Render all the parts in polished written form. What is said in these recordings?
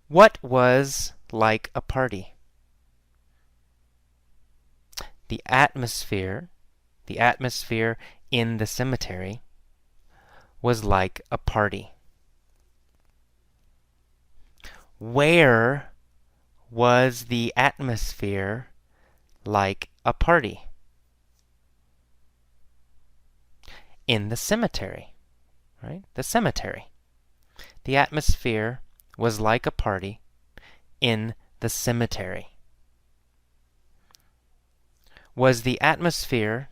What was like a party? The atmosphere in the cemetery was like a party. Where was the atmosphere like a party? In the cemetery, right? The cemetery. The atmosphere was like a party in the cemetery. Was the atmosphere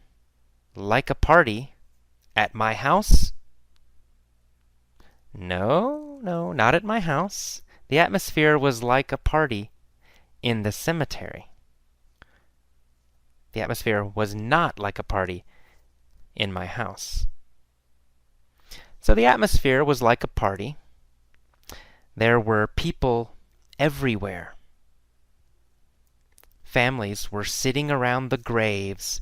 like a party at my house? No, not at my house. The atmosphere was like a party in the cemetery. The atmosphere was not like a party in my house. So the atmosphere was like a party. There were people everywhere. Families were sitting around the graves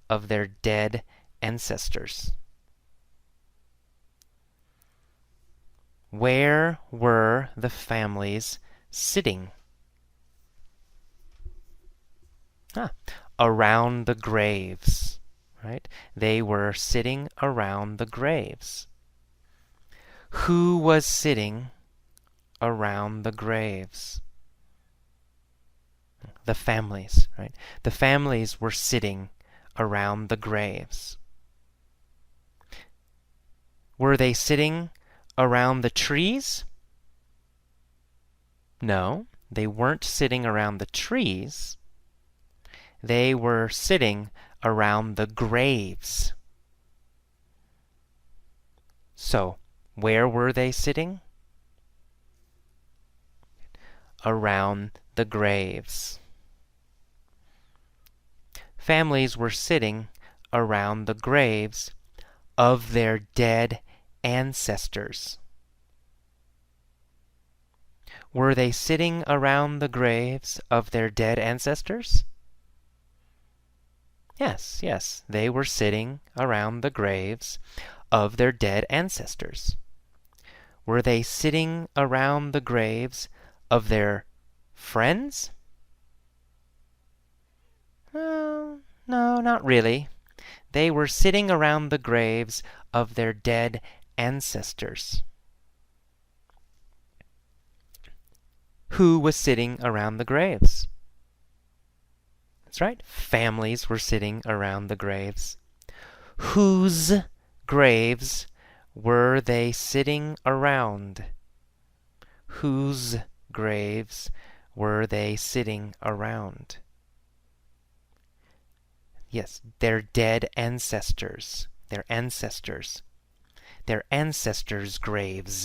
of their dead ancestors. Where were the families sitting? Around the graves, right? They were sitting around the graves. Who was sitting around the graves? The families, right? The families were sitting around the graves. Were they sitting around the trees? No, they weren't sitting around the trees. They were sitting around the graves. So, where were they sitting? Around the graves. Families were sitting around the graves of their dead ancestors. Were they sitting around the graves of their dead ancestors? Yes, they were sitting around the graves of their dead ancestors. Were they sitting around the graves of their friends? No, not really. They were sitting around the graves of their dead ancestors. Who was sitting around the graves? That's right, families were sitting around the graves. Whose graves were they sitting around? Whose graves were they sitting around? Yes, their dead ancestors. Their ancestors' graves.